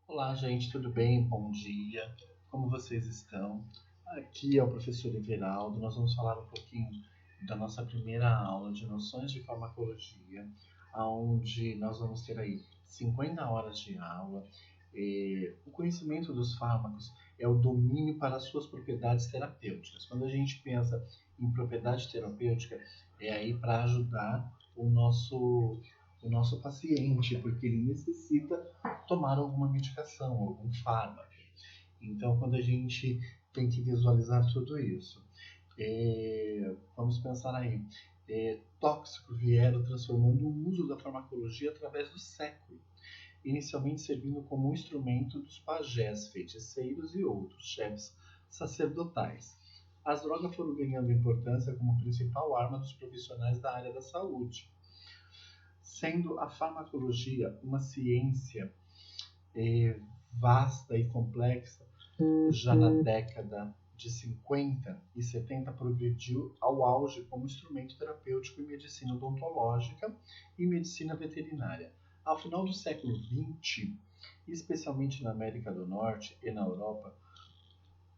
Olá, gente, tudo bem? Bom dia. Como vocês estão? Aqui é o professor Everaldo. Nós vamos falar um pouquinho da nossa primeira aula de noções de farmacologia, onde nós vamos ter aí 50 horas de aula. O conhecimento dos fármacos é o domínio para as suas propriedades terapêuticas. Quando a gente pensa em propriedade terapêutica, é aí para ajudar o nosso paciente, porque ele necessita tomar alguma medicação, algum fármaco. Então, quando a gente tem que visualizar tudo isso, vamos pensar aí, tóxicos vieram transformando o uso da farmacologia através do século, inicialmente servindo como um instrumento dos pajés, feiticeiros e outros chefes sacerdotais. As drogas foram ganhando importância como principal arma dos profissionais da área da saúde, sendo a farmacologia uma ciência vasta e complexa. Já na década de 50 e 70 progrediu ao auge como instrumento terapêutico em medicina odontológica e medicina veterinária. Ao final do século XX, especialmente na América do Norte e na Europa,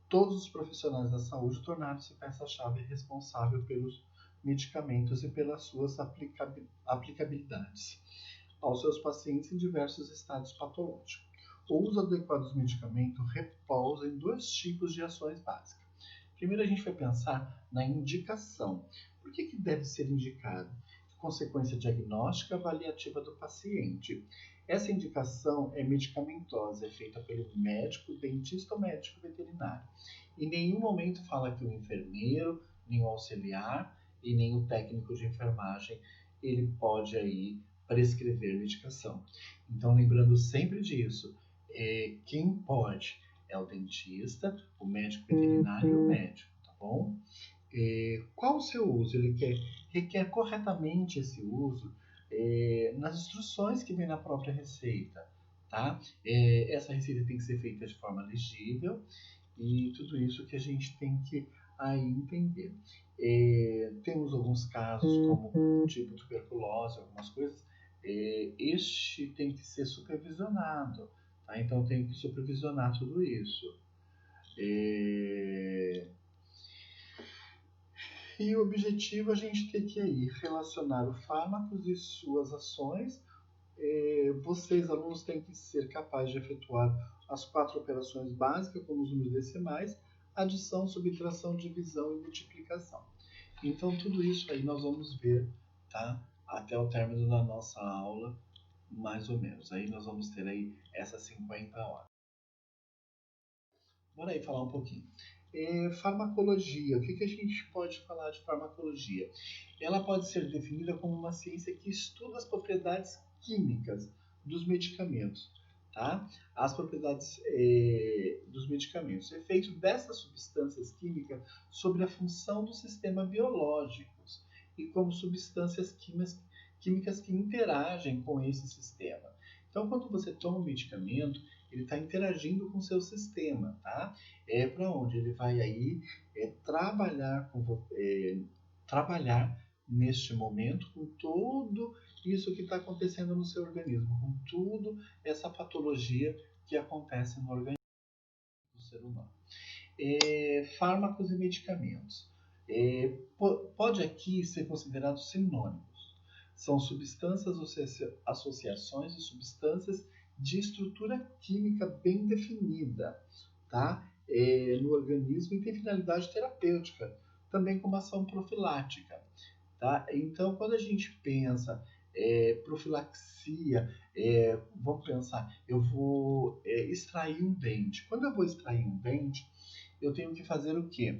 todos os profissionais da saúde tornaram-se peça-chave responsável pelos medicamentos e pelas suas aplicabilidades aos seus pacientes em diversos estados patológicos. O uso adequado dos medicamentos repousa em dois tipos de ações básicas. Primeiro, a gente vai pensar na indicação. Por que deve ser indicado? Consequência diagnóstica avaliativa do paciente. Essa indicação é medicamentosa, é feita pelo médico, dentista ou médico veterinário. Em nenhum momento fala que o enfermeiro, nem o auxiliar e nem o técnico de enfermagem ele pode aí prescrever medicação. Então, lembrando sempre disso, quem pode é o dentista, o médico veterinário e o médico, tá bom? Qual o seu uso? Requer corretamente esse uso nas instruções que vem na própria receita, tá? Essa receita tem que ser feita de forma legível e tudo isso que a gente tem que aí entender. Temos alguns casos como tipo tuberculose, algumas coisas. Este tem que ser supervisionado, tá? Então tem que supervisionar tudo isso. E o objetivo a gente tem que aí relacionar os fármacos e suas ações. Vocês, alunos, têm que ser capazes de efetuar as 4 operações básicas, como os números decimais, adição, subtração, divisão e multiplicação. Então, tudo isso aí nós vamos ver, tá? Até o término da nossa aula, mais ou menos. Aí nós vamos ter aí essas 50 horas. Bora aí falar um pouquinho. Farmacologia. O que a gente pode falar de farmacologia? Ela pode ser definida como uma ciência que estuda as propriedades químicas dos medicamentos, tá? As propriedades dos medicamentos, o efeito dessas substâncias químicas sobre a função do sistema biológicos e como substâncias químicas que interagem com esse sistema. Então, quando você toma um medicamento, ele está interagindo com o seu sistema, tá? Para onde ele vai aí trabalhar neste momento com tudo isso que está acontecendo no seu organismo, com tudo essa patologia que acontece no organismo do ser humano. Fármacos e medicamentos. Pode aqui ser considerado sinônimos. São substâncias, associações de substâncias de estrutura química bem definida, tá? No organismo e tem finalidade terapêutica, também como ação profilática. Tá? Então, quando a gente pensa profilaxia, vamos pensar, eu vou extrair um dente. Quando eu vou extrair um dente, eu tenho que fazer o quê?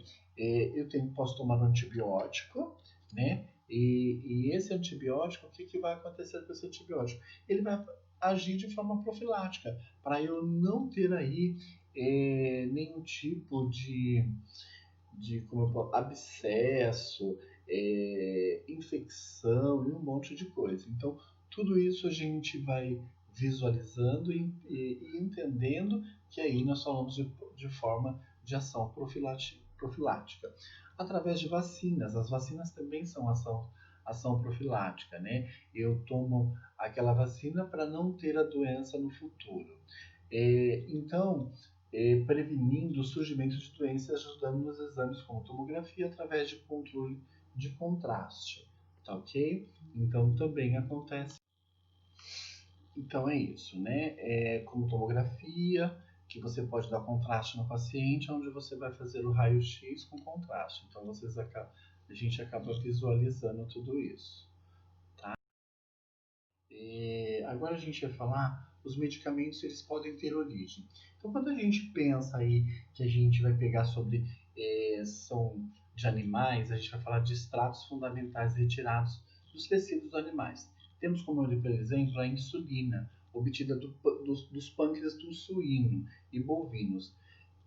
Posso tomar um antibiótico, né? E esse antibiótico, o que vai acontecer com esse antibiótico? Ele vai agir de forma profilática, para eu não ter aí nenhum tipo de abscesso, infecção e um monte de coisa. Então, tudo isso a gente vai visualizando e entendendo que aí nós falamos de forma de ação profilática. Através de vacinas. As vacinas também são ação profilática, né? Eu tomo aquela vacina para não ter a doença no futuro. Então, prevenindo o surgimento de doenças, ajudando nos exames como tomografia através de controle de contraste, tá ok? Então, também acontece. Então, é isso, né? Como tomografia, que você pode dar contraste no paciente, onde você vai fazer o raio-x com contraste. Então, a gente acaba visualizando tudo isso. Agora a gente vai falar, os medicamentos eles podem ter origem. Então, quando a gente pensa aí que a gente vai pegar sobre são de animais, a gente vai falar de extratos fundamentais retirados dos tecidos dos animais. Temos como, por exemplo, a insulina, obtida dos pâncreas do suíno e bovinos,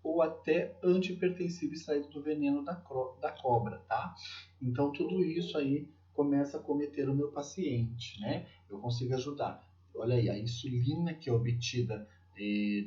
ou até antihipertensivo extraído do veneno da cobra, tá? Então, tudo isso aí começa a cometer o meu paciente, né? Eu consigo ajudar. Olha aí, a insulina que é obtida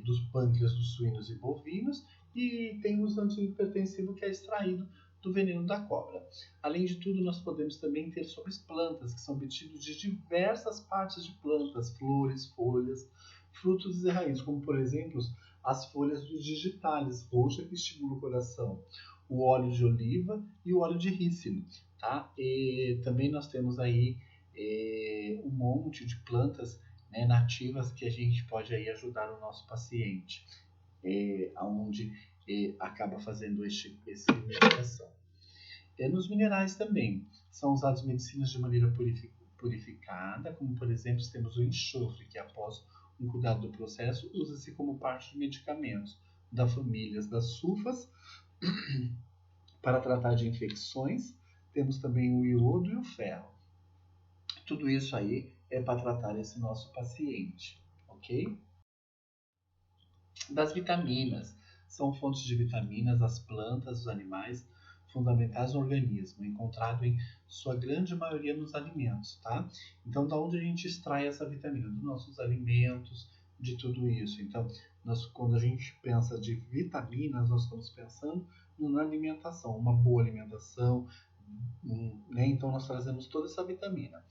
dos pâncreas dos suínos e bovinos, e tem os antihipertensivos que é extraído do veneno da cobra. Além de tudo, nós podemos também ter sobre as plantas, que são obtidos de diversas partes de plantas, flores, folhas, frutos e raízes, como por exemplo as folhas dos digitalis roxa que estimula o coração, o óleo de oliva e o óleo de rícino, tá? E também nós temos aí um monte de plantas, né, nativas que a gente pode aí ajudar o nosso paciente, aonde acaba fazendo essa medicação. Nos minerais também são usados medicinas de maneira purificada, como por exemplo temos o enxofre, que após um cuidado do processo usa-se como parte de medicamentos da família das sulfas para tratar de infecções. Temos também o iodo e o ferro. Tudo isso aí é para tratar esse nosso paciente, ok? Das vitaminas. São fontes de vitaminas as plantas, os animais, fundamentais no organismo, encontrado em sua grande maioria nos alimentos, tá? Então, da onde a gente extrai essa vitamina? Dos nossos alimentos, de tudo isso. Então, quando a gente pensa de vitaminas, nós estamos pensando na alimentação, uma boa alimentação, né? Então, nós trazemos toda essa vitamina.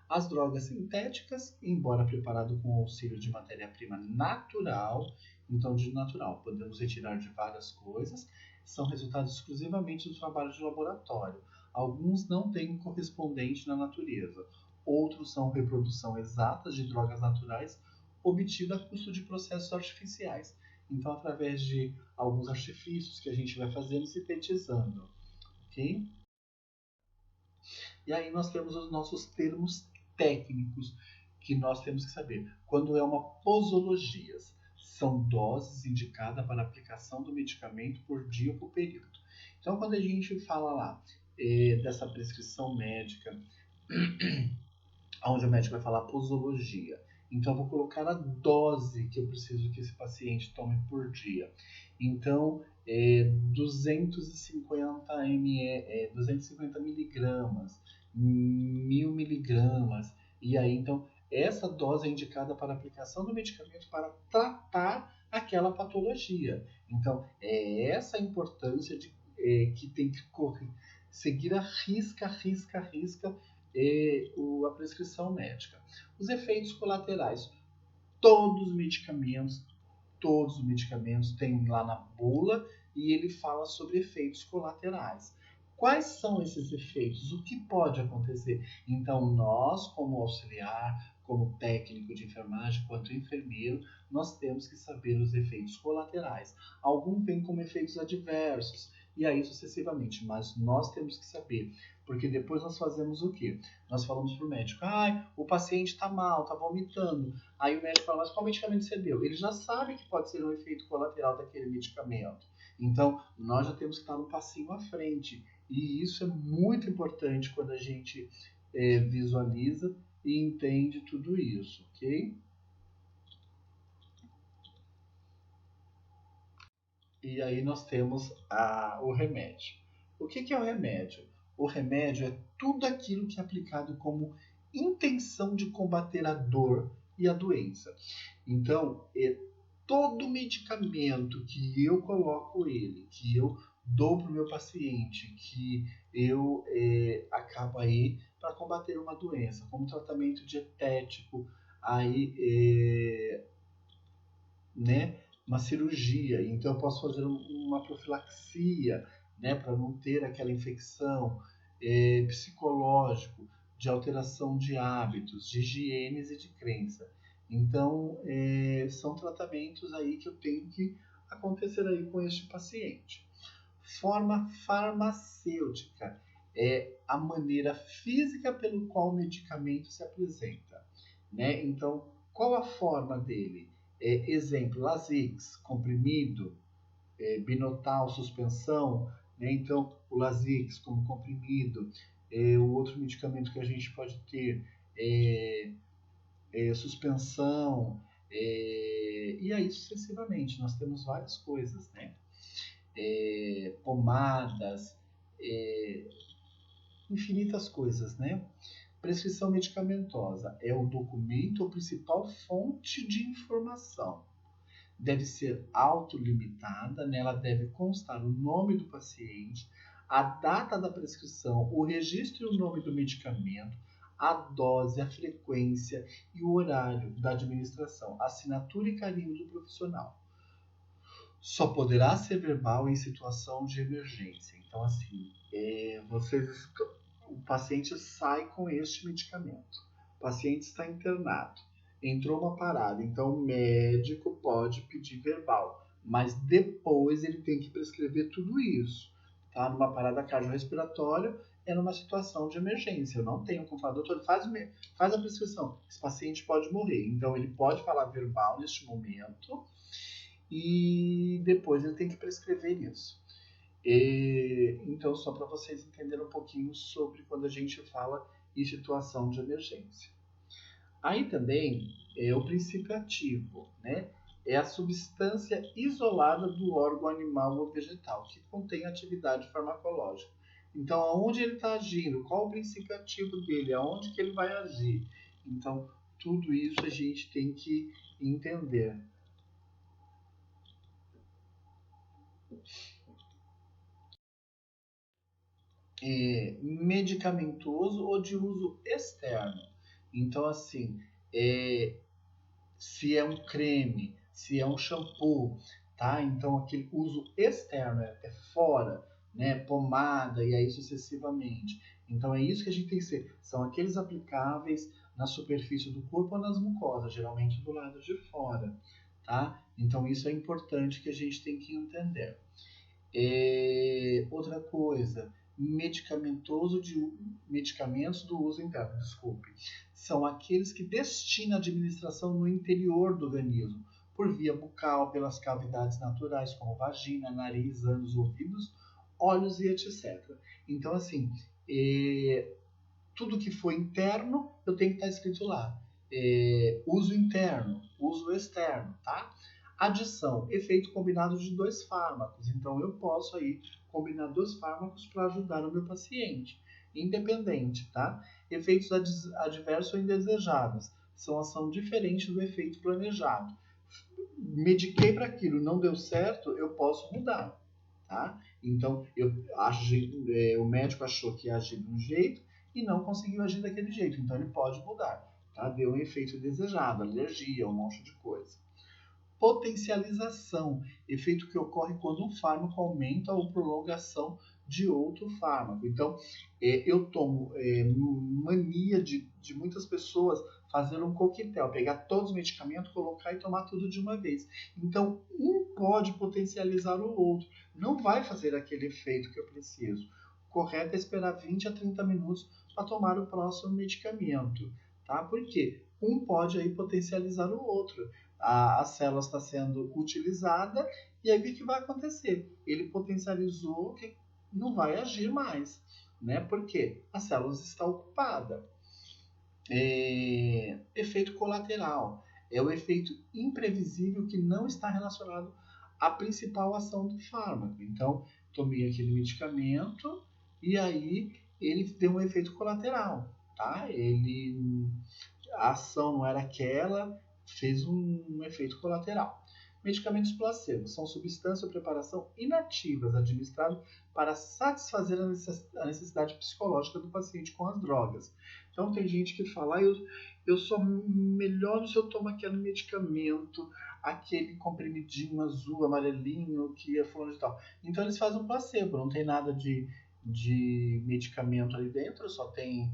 As drogas sintéticas, embora preparado com o auxílio de matéria-prima natural, então de natural, podemos retirar de várias coisas, são resultados exclusivamente do trabalho de laboratório. Alguns não têm correspondente na natureza, outros são reprodução exata de drogas naturais obtida a custo de processos artificiais. Então, através de alguns artifícios que a gente vai fazendo, sintetizando, ok? E aí nós temos os nossos termos técnicos que nós temos que saber. Quando é uma posologia, são doses indicadas para aplicação do medicamento por dia ou por período. Então, quando a gente fala lá dessa prescrição médica, onde o médico vai falar posologia, então eu vou colocar a dose que eu preciso que esse paciente tome por dia. Então, 250 ml, 250 miligramas, 1000 miligramas, e aí então essa dose é indicada para aplicação do medicamento para tratar aquela patologia. Então, é essa a importância que tem que seguir a risca a prescrição médica. Os efeitos colaterais. Todos os medicamentos têm lá na bula e ele fala sobre efeitos colaterais. Quais são esses efeitos? O que pode acontecer? Então, nós, como auxiliar, como técnico de enfermagem, quanto enfermeiro, nós temos que saber os efeitos colaterais. Alguns vêm como efeitos adversos, e aí sucessivamente, mas nós temos que saber, porque depois nós fazemos o quê? Nós falamos para o médico, o paciente está mal, está vomitando. Aí o médico fala, mas qual medicamento você deu? Ele já sabe que pode ser um efeito colateral daquele medicamento. Então, nós já temos que estar um passinho à frente. E isso é muito importante quando a gente visualiza e entende tudo isso, ok? E aí nós temos o remédio. O que é o remédio? O remédio é tudo aquilo que é aplicado como intenção de combater a dor e a doença. Então, todo medicamento que eu coloco ele, que eu dou para o meu paciente, que eu acabo aí para combater uma doença, como tratamento dietético, aí né, uma cirurgia, então eu posso fazer uma profilaxia, né, para não ter aquela infecção, psicológico, de alteração de hábitos, de higienes e de crença. Então, são tratamentos aí que eu tenho que acontecer aí com este paciente. Forma farmacêutica é a maneira física pelo qual o medicamento se apresenta, né? Então, qual a forma dele? Exemplo, Lasix, comprimido, binotal, suspensão, né? Então, o Lasix como comprimido, o outro medicamento que a gente pode ter suspensão, e aí sucessivamente. Nós temos várias coisas, né? Pomadas, infinitas coisas, né? Prescrição medicamentosa é o documento ou principal fonte de informação. Deve ser autolimitada, nela deve constar o nome do paciente, a data da prescrição, o registro e o nome do medicamento, a dose, a frequência e o horário da administração, assinatura e carimbo do profissional. Só poderá ser verbal em situação de emergência. Então, assim, o paciente sai com este medicamento. O paciente está internado. Entrou uma parada, então o médico pode pedir verbal, mas depois ele tem que prescrever tudo isso. Tá? Numa parada cardiorrespiratória, é numa situação de emergência. Eu não tenho como falar, doutor, faz a prescrição. Esse paciente pode morrer. Então ele pode falar verbal neste momento e depois ele tem que prescrever isso. Então, só para vocês entenderem um pouquinho sobre quando a gente fala em situação de emergência. Aí também é o princípio ativo, né? É a substância isolada do órgão animal ou vegetal que contém atividade farmacológica. Então, aonde ele está agindo? Qual o princípio ativo dele? Aonde que ele vai agir? Então, tudo isso a gente tem que entender. Medicamentoso ou de uso externo. Então, assim, se é um creme, se é um shampoo, tá? Então, aquele uso externo é fora, né? Pomada e aí sucessivamente. Então, é isso que a gente tem que ser. São aqueles aplicáveis na superfície do corpo ou nas mucosas, geralmente do lado de fora, tá? Então, isso é importante que a gente tem que entender. Outra coisa, medicamentos do uso interno, desculpe, são aqueles que destinam a administração no interior do organismo, por via bucal, pelas cavidades naturais, como vagina, nariz, ânus, ouvidos, olhos e etc. Então, assim, tudo que for interno, eu tenho que estar escrito lá. Uso interno, uso externo, tá? Adição, efeito combinado de 2 fármacos. Então, eu posso aí combinar 2 fármacos para ajudar o meu paciente, independente, tá? Efeitos adversos ou indesejáveis são ação diferente do efeito planejado. Mediquei para aquilo, não deu certo, eu posso mudar, tá? Então, o médico achou que ia agir de um jeito e não conseguiu agir daquele jeito, então ele pode mudar, tá? Deu um efeito desejado, alergia, um monte de coisa. Potencialização, efeito que ocorre quando um fármaco aumenta ou prolongação de outro fármaco. Então, eu tomo mania de muitas pessoas fazer um coquetel, pegar todos os medicamentos, colocar e tomar tudo de uma vez. Então, um pode potencializar o outro, não vai fazer aquele efeito que eu preciso. O correto é esperar 20 a 30 minutos para tomar o próximo medicamento, tá? Por quê? Um pode aí potencializar o outro. A célula está sendo utilizada e aí o que vai acontecer? Ele potencializou que não vai agir mais, né? Porque a célula está ocupada. Efeito colateral é o efeito imprevisível que não está relacionado à principal ação do fármaco. Então, tomei aquele medicamento e aí ele deu um efeito colateral, tá? A ação não era aquela, fez um efeito colateral. Medicamentos placebo são substâncias ou preparação inativas administradas para satisfazer a necessidade psicológica do paciente com as drogas. Então tem gente que fala, eu sou melhor se eu tomo aquele medicamento, aquele comprimidinho azul, amarelinho, que é fulano de tal. Então eles fazem um placebo, não tem nada de medicamento ali dentro, só tem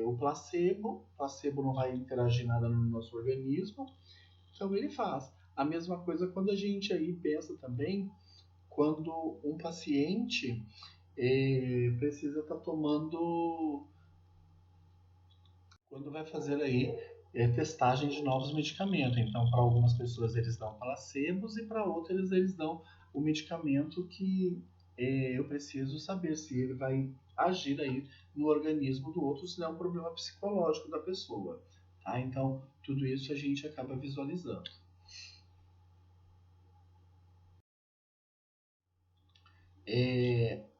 o placebo. O placebo não vai interagir nada no nosso organismo, então ele faz. A mesma coisa quando a gente aí pensa também, quando um paciente precisa estar tomando, quando vai fazer aí testagem de novos medicamentos. Então, para algumas pessoas eles dão placebos e para outras eles dão o medicamento que eu preciso saber se ele vai agir aí no organismo do outro, se não é um problema psicológico da pessoa. Tá? Então, tudo isso a gente acaba visualizando.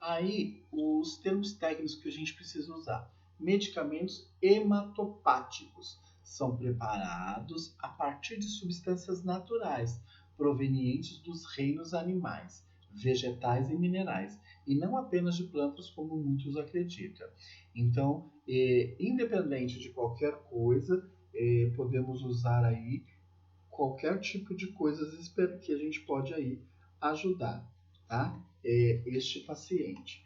Aí, os termos técnicos que a gente precisa usar. Medicamentos hematopáticos são preparados a partir de substâncias naturais, provenientes dos reinos animais, vegetais e minerais, e não apenas de plantas como muitos acreditam. Então, independente de qualquer coisa, podemos usar aí qualquer tipo de coisas que a gente pode aí ajudar, tá? Este paciente.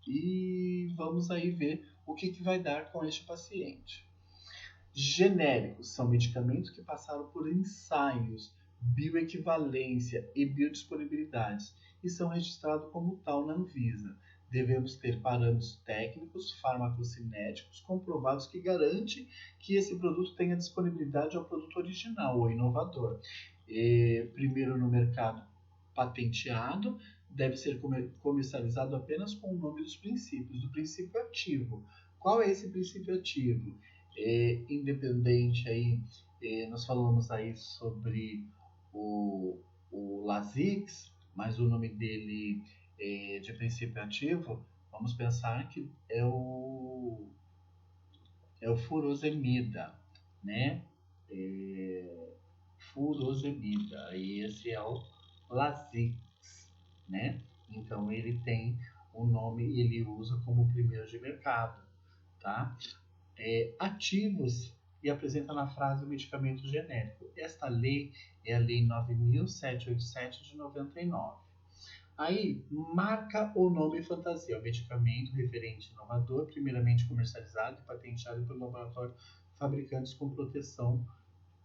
E vamos aí ver o que vai dar com este paciente. Genéricos são medicamentos que passaram por ensaios, bioequivalência e biodisponibilidades e são registrados como tal na Anvisa. Devemos ter parâmetros técnicos farmacocinéticos comprovados que garantem que esse produto tenha disponibilidade ao produto original ou inovador. Primeiro no mercado patenteado, deve ser comercializado apenas com o nome dos princípios, do princípio ativo. Qual é esse princípio ativo? Independente aí, nós falamos aí sobre o Lasix, mas o nome dele de princípio ativo, vamos pensar que é o furosemida, né? Furosemida, e esse é o Lasix, né? Então ele tem o nome, ele usa como primeiro de mercado, tá? Ativos e apresenta na frase o medicamento genérico. Esta lei é a Lei 9.787 de 99. Aí, marca ou nome fantasia, o medicamento referente inovador, primeiramente comercializado e patenteado pelo laboratório fabricantes com proteção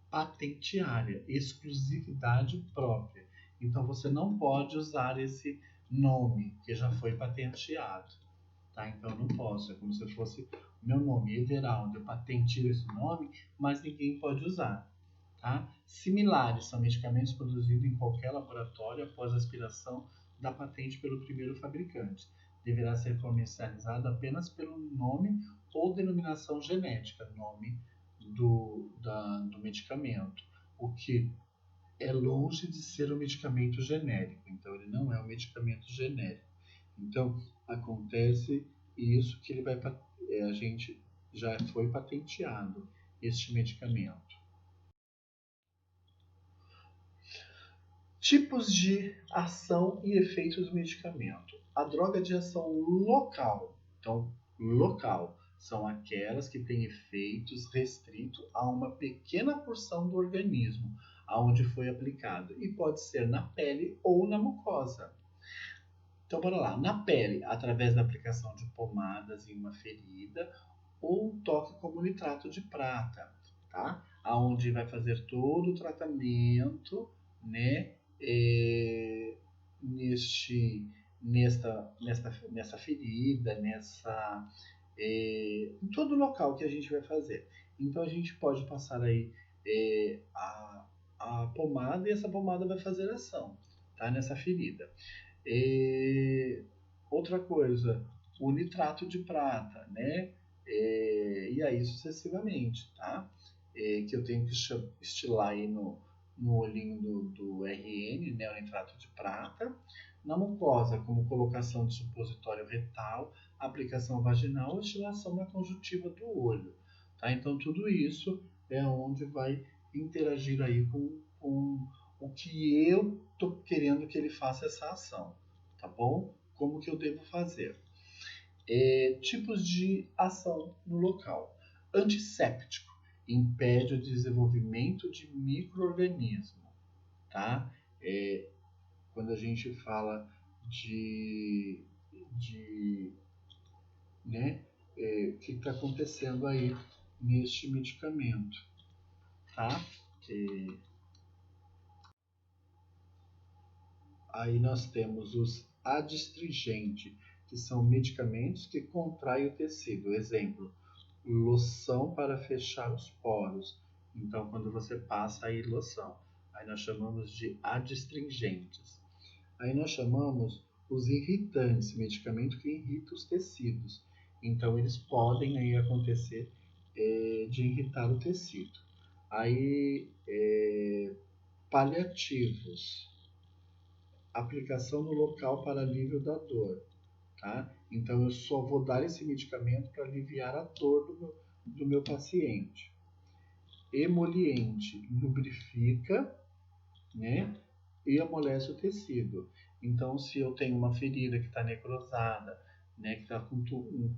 patenteária, exclusividade própria. Então, você não pode usar esse nome que já foi patenteado. Tá? Então eu não posso, é como se fosse o meu nome, Everaldo, eu patentio esse nome, mas ninguém pode usar. Tá? Similares são medicamentos produzidos em qualquer laboratório após a expiração da patente pelo primeiro fabricante. Deverá ser comercializado apenas pelo nome ou denominação genética, nome do medicamento, o que é longe de ser um medicamento genérico. Então ele não é um medicamento genérico. Então, acontece isso que ele vai, a gente já foi patenteado este medicamento. Tipos de ação e efeitos do medicamento. A droga de ação local. Então, local são aquelas que têm efeitos restritos a uma pequena porção do organismo, aonde foi aplicado, e pode ser na pele ou na mucosa. Então, bora lá. Na pele, através da aplicação de pomadas em uma ferida ou um toque como nitrato de prata, tá? Aonde vai fazer todo o tratamento, né? Nessa ferida, em todo local que a gente vai fazer. Então, a gente pode passar aí a pomada e essa pomada vai fazer ação, tá? Nessa ferida. Outra coisa, o nitrato de prata, né? E aí sucessivamente, tá? Que eu tenho que estilar aí no olhinho do RN, né? O nitrato de prata. Na mucosa, como colocação de supositório retal, aplicação vaginal, estilação na conjuntiva do olho, tá? Então tudo isso é onde vai interagir aí o que eu estou querendo que ele faça essa ação, tá bom? Como que eu devo fazer? Tipos de ação no local. Antisséptico, impede o desenvolvimento de micro-organismo, tá? Quando a gente fala de né, o que está acontecendo aí neste medicamento, tá? Aí nós temos os adstringentes, que são medicamentos que contraem o tecido. Exemplo, loção para fechar os poros. Então, quando você passa aí loção, aí nós chamamos de adstringentes. Aí nós chamamos os irritantes, medicamento que irrita os tecidos. Então, eles podem aí acontecer de irritar o tecido. Aí, paliativos, aplicação no local para alívio da dor. Tá? Então, eu só vou dar esse medicamento para aliviar a dor do meu paciente. Emoliente, lubrifica, né? E amolece o tecido. Então, se eu tenho uma ferida que está necrosada, né, que está com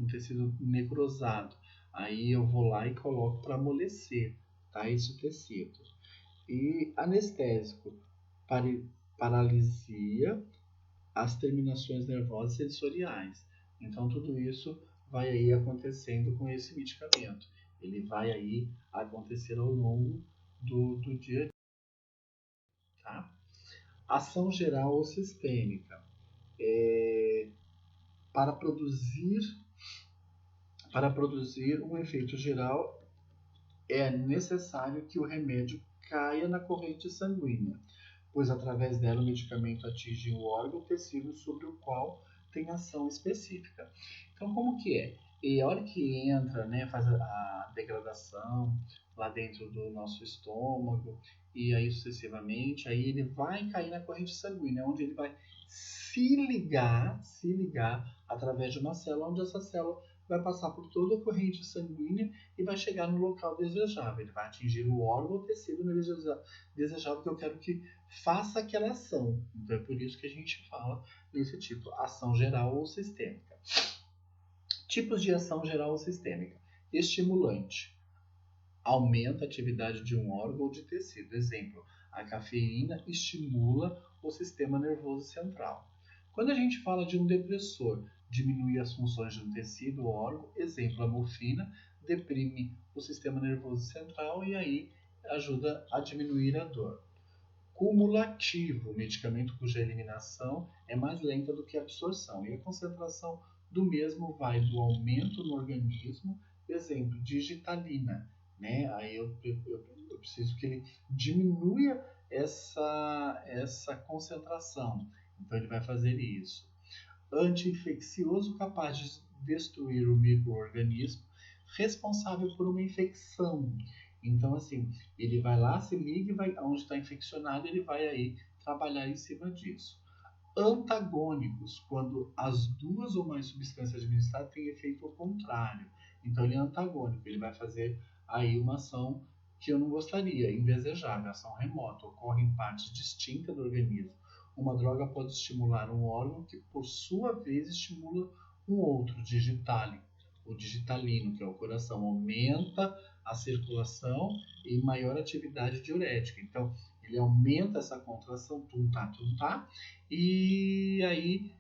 tecido necrosado, aí eu vou lá e coloco para amolecer, tá, esse tecido. E anestésico, paralisia as terminações nervosas sensoriais. Então, tudo isso vai aí acontecendo com esse medicamento. Ele vai aí acontecer ao longo do dia a dia, tá? Ação geral ou sistêmica. Para produzir um efeito geral, é necessário que o remédio caia na corrente sanguínea, pois através dela o medicamento atinge o órgão ou tecido sobre o qual tem ação específica. Então, como que é? E a hora que entra, né, faz a degradação lá dentro do nosso estômago e aí sucessivamente, aí ele vai cair na corrente sanguínea, onde ele vai se ligar através de uma célula, onde essa célula vai passar por toda a corrente sanguínea e vai chegar no local desejável. Ele vai atingir o órgão ou tecido desejável que eu quero que faça aquela ação. Então é por isso que a gente fala nesse tipo, ação geral ou sistêmica. Tipos de ação geral ou sistêmica. Estimulante. Aumenta a atividade de um órgão ou de tecido. Exemplo, a cafeína estimula o sistema nervoso central. Quando a gente fala de um depressor, diminui as funções de um tecido ou órgão. Exemplo, a morfina deprime o sistema nervoso central e aí ajuda a diminuir a dor. Cumulativo, medicamento cuja eliminação é mais lenta do que a absorção e a concentração do mesmo vai do aumento no organismo, exemplo, digitalina, né? Aí eu preciso que ele diminua essa concentração, então ele vai fazer isso. Anti-infeccioso capaz de destruir o micro-organismo responsável por uma infecção. Então, assim, ele vai lá, se liga e vai, onde está infeccionado, ele vai aí trabalhar em cima disso. Antagônicos, quando as duas ou mais substâncias administradas têm efeito contrário. Então, ele é antagônico, ele vai fazer aí uma ação que eu não gostaria, indesejável, ação remota, ocorre em partes distintas do organismo. Uma droga pode estimular um órgão que, por sua vez, estimula um outro, o digitalino, que é o coração, aumenta a circulação e maior atividade diurética. Então, ele aumenta essa contração, tum-tá, e aí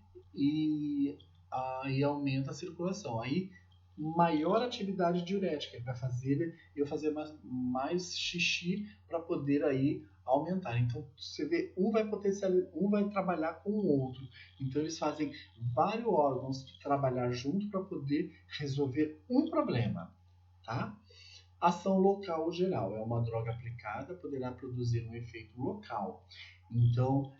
aumenta a circulação. Aí, maior atividade diurética, ele vai fazer eu fazer mais xixi para poder aí aumentar. Então, você vê, um vai trabalhar com o outro. Então, eles fazem vários órgãos trabalhar junto para poder resolver um problema, tá? Ação local ou geral. É uma droga aplicada, poderá produzir um efeito local. Então,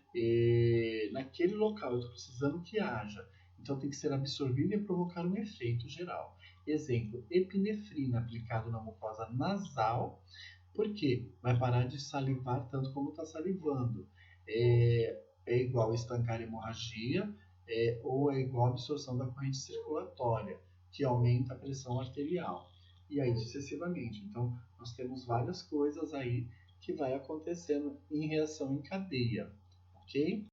naquele local, eu estou precisando que haja. Então, tem que ser absorvido e provocar um efeito geral. Exemplo, epinefrina aplicado na mucosa nasal. Por quê? Vai parar de salivar tanto como está salivando. É igual estancar hemorragia ou é igual a absorção da corrente circulatória, que aumenta a pressão arterial. E aí sucessivamente. Então, nós temos várias coisas aí que vai acontecendo em reação em cadeia, ok?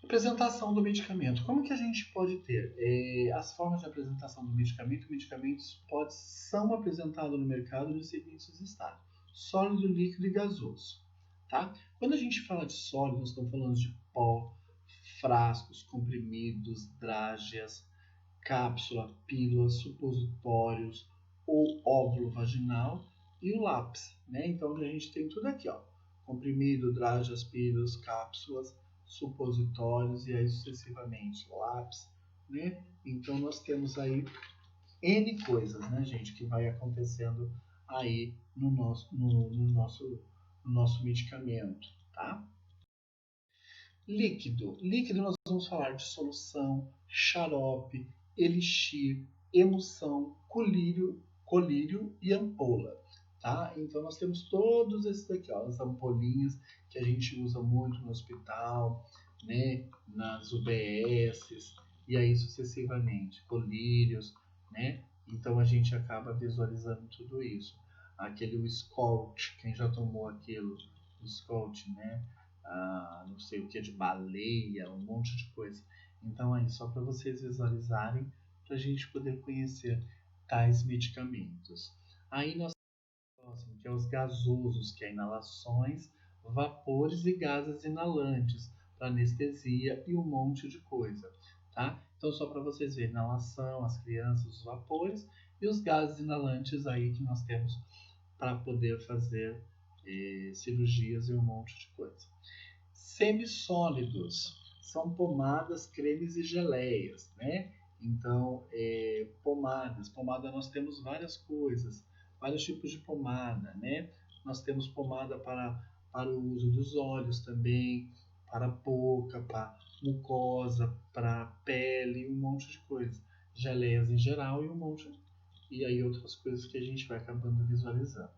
Apresentação do medicamento. Como que a gente pode ter? As formas de apresentação do medicamento. Medicamentos são apresentados no mercado nos seguintes estágios: sólido, líquido e gasoso. Tá? Quando a gente fala de sólido, nós estamos falando de pó, frascos, comprimidos, drágeas, cápsula, pílulas, supositórios ou óvulo vaginal e o lápis. Né? Então a gente tem tudo aqui, ó: comprimido, drágeas, pílulas, cápsulas, supositórios e aí sucessivamente lápis, né? Então nós temos aí N coisas, né, gente, que vai acontecendo aí no nosso medicamento, tá? Líquido. Líquido nós vamos falar de solução, xarope, elixir, emulsão, colírio e ampola. Tá? Então nós temos todos esses aqui, ó, as ampolinhas que a gente usa muito no hospital, né, nas UBSs e aí sucessivamente, colírios, né? Então a gente acaba visualizando tudo isso. Aquele Scout, quem já tomou aquilo, o Scout, né? Não sei o que de baleia, um monte de coisa. Então aí só para vocês visualizarem, para a gente poder conhecer tais medicamentos. Aí nós próximo, que é os gasosos, que é inalações, vapores e gases inalantes, para anestesia e um monte de coisa, tá? Então só para vocês verem, inalação, as crianças, os vapores e os gases inalantes aí que nós temos para poder fazer cirurgias e um monte de coisa. Semissólidos são pomadas, cremes e geleias, né? Então, pomada nós temos várias coisas, vários tipos de pomada, né? Nós temos pomada para o uso dos olhos também, para a boca, para mucosa, para a pele, um monte de coisa. Geleias em geral e um monte, e aí outras coisas que a gente vai acabando visualizando.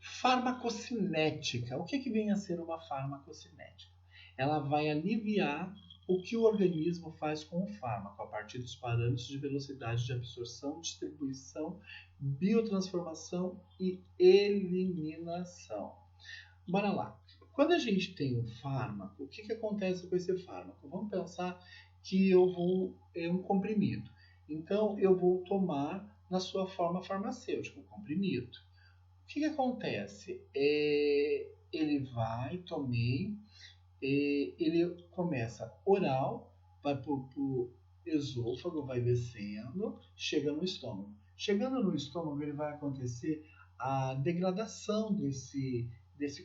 Farmacocinética. O que vem a ser uma farmacocinética? Ela vai aliviar o que o organismo faz com o fármaco a partir dos parâmetros de velocidade de absorção, distribuição, biotransformação e eliminação. Bora lá. Quando a gente tem um fármaco, o que acontece com esse fármaco? Vamos pensar que é um comprimido. Então eu vou tomar na sua forma farmacêutica, o comprimido. O que acontece? Ele vai, tomei, ele começa oral, vai para o esôfago, vai descendo, chega no estômago. Chegando no estômago, ele vai acontecer a degradação desse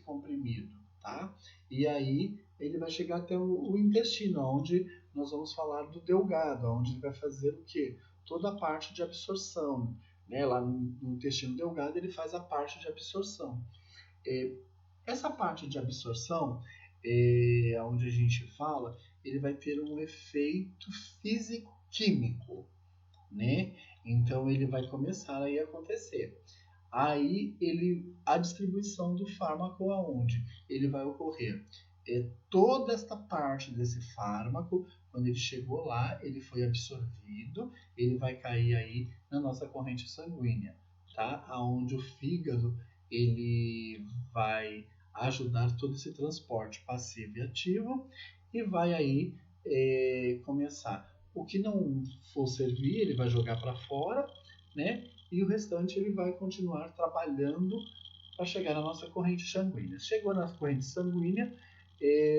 comprimido, tá? E aí ele vai chegar até o intestino, onde nós vamos falar do delgado, onde ele vai fazer o quê? Toda a parte de absorção. Né? Lá no intestino delgado ele faz a parte de absorção. Essa parte de absorção, onde a gente fala, ele vai ter um efeito físico-químico, né? Então ele vai começar aí a acontecer. Aí a distribuição do fármaco aonde ele vai ocorrer? Toda esta parte desse fármaco, quando ele chegou lá, ele foi absorvido, ele vai cair aí na nossa corrente sanguínea, tá? Aonde o fígado ele vai ajudar todo esse transporte passivo e ativo e vai aí começar. O que não for servir, ele vai jogar para fora, né? E o restante ele vai continuar trabalhando para chegar na nossa corrente sanguínea. Chegou na corrente sanguínea,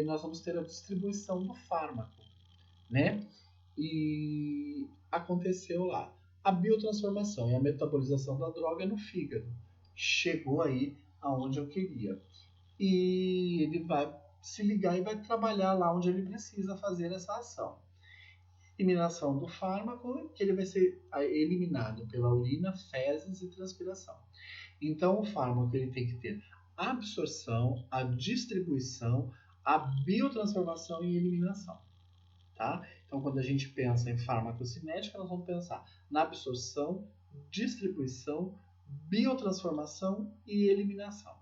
nós vamos ter a distribuição do fármaco, né? E aconteceu lá a biotransformação e a metabolização da droga no fígado. Chegou aí aonde eu queria. E ele vai se ligar e vai trabalhar lá onde ele precisa fazer essa ação. Eliminação do fármaco, que ele vai ser eliminado pela urina, fezes e transpiração. Então, o fármaco ele tem que ter a absorção, a distribuição, a biotransformação e eliminação. Tá? Então, quando a gente pensa em farmacocinética, nós vamos pensar na absorção, distribuição, biotransformação e eliminação.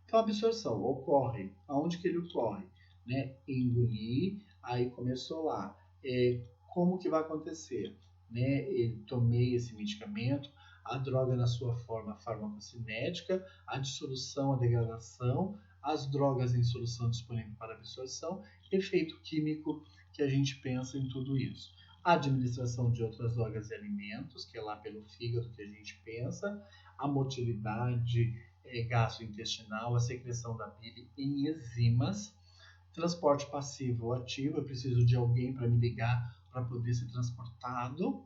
Então, a absorção ocorre, aonde que ele ocorre? Né? Engolir, aí começou lá. Como que vai acontecer? Né? Eu tomei esse medicamento, a droga na sua forma farmacocinética, a dissolução, a degradação, as drogas em solução disponível para absorção, efeito químico que a gente pensa em tudo isso. A administração de outras drogas e alimentos, que é lá pelo fígado que a gente pensa, a motilidade gastrointestinal, a secreção da bile em enzimas, transporte passivo ou ativo, eu preciso de alguém para me ligar para poder ser transportado,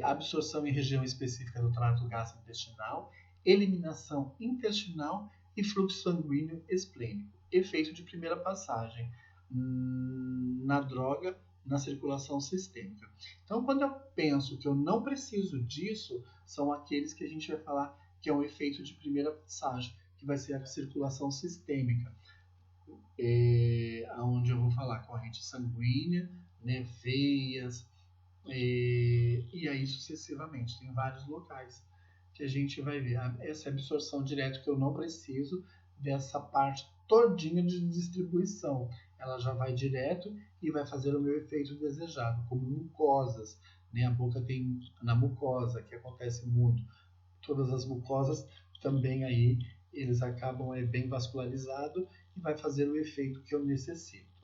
absorção em região específica do trato gastrointestinal, eliminação intestinal e fluxo sanguíneo esplênico, efeito de primeira passagem na droga, na circulação sistêmica. Então, quando eu penso que eu não preciso disso, são aqueles que a gente vai falar que é um efeito de primeira passagem, que vai ser a circulação sistêmica, onde eu vou falar corrente sanguínea, né, veias, e aí sucessivamente. Tem vários locais que a gente vai ver. Essa absorção direta que eu não preciso dessa parte todinha de distribuição. Ela já vai direto e vai fazer o meu efeito desejado, como mucosas. Né? A boca tem na mucosa, que acontece muito. Todas as mucosas também aí eles acabam bem vascularizado e vai fazer o efeito que eu necessito.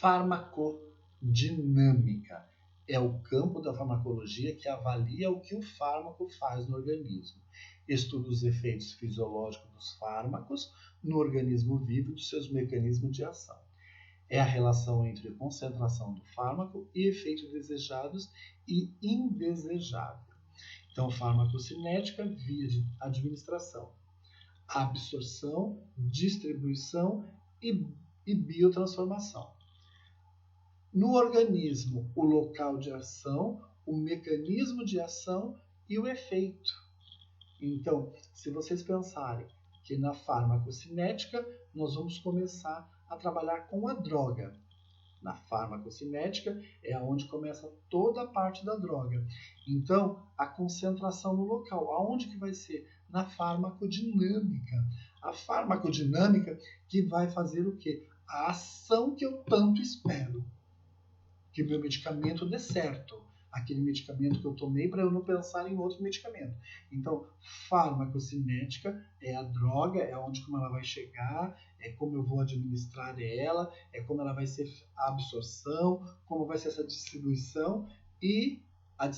Farmacodinâmica é o campo da farmacologia que avalia o que o fármaco faz no organismo. Estuda os efeitos fisiológicos dos fármacos no organismo vivo e dos seus mecanismos de ação. É a relação entre a concentração do fármaco e efeitos desejados e indesejáveis. Então, farmacocinética, via de administração, absorção, distribuição e biotransformação. No organismo, o local de ação, o mecanismo de ação e o efeito. Então, se vocês pensarem que na farmacocinética, nós vamos começar a trabalhar com a droga. Na farmacocinética é onde começa toda a parte da droga. Então, a concentração no local. Aonde que vai ser? Na farmacodinâmica. A farmacodinâmica que vai fazer o quê? A ação que eu tanto espero. Que o meu medicamento dê certo. Aquele medicamento que eu tomei para eu não pensar em outro medicamento. Então, farmacocinética é a droga, é onde como ela vai chegar, é como eu vou administrar ela, é como ela vai ser a absorção, como vai ser essa distribuição e a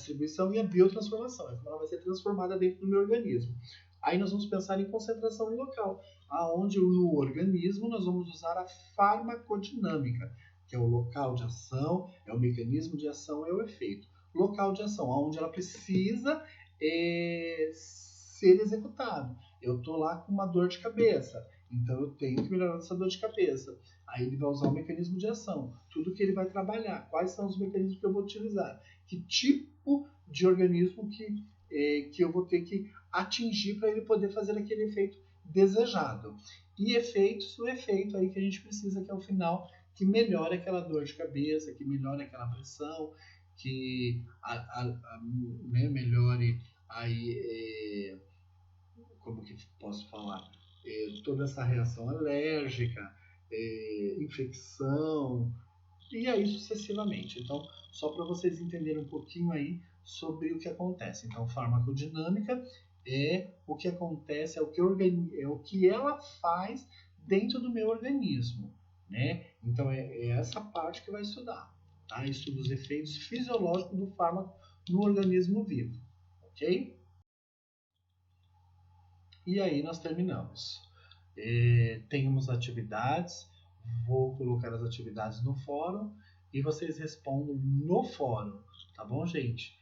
biotransformação, é como ela vai ser transformada dentro do meu organismo. Aí nós vamos pensar em concentração local, aonde no organismo nós vamos usar a farmacodinâmica, que é o local de ação, é o mecanismo de ação, é o efeito. Local de ação, onde ela precisa ser executado. Eu estou lá com uma dor de cabeça, então eu tenho que melhorar essa dor de cabeça. Aí ele vai usar o mecanismo de ação, tudo que ele vai trabalhar, quais são os mecanismos que eu vou utilizar, que tipo de organismo que eu vou ter que atingir para ele poder fazer aquele efeito desejado. E efeitos, o efeito aí que a gente precisa, que é o final, que melhore aquela dor de cabeça, que melhore aquela pressão, que né, melhore aí, como que posso falar, toda essa reação alérgica, infecção, e aí sucessivamente. Então, só para vocês entenderem um pouquinho aí sobre o que acontece. Então, farmacodinâmica é o que acontece, é o que ela faz dentro do meu organismo. Né? Então, é essa parte que vai estudar. Tá? Estuda os efeitos fisiológicos do fármaco no organismo vivo. Ok? E aí nós terminamos. Temos atividades, vou colocar as atividades no fórum e vocês respondam no fórum, tá bom, gente?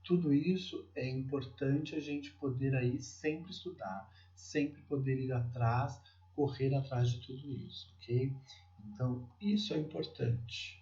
Tudo isso é importante a gente poder aí sempre estudar, sempre poder ir atrás, correr atrás de tudo isso, ok? Então, isso é importante.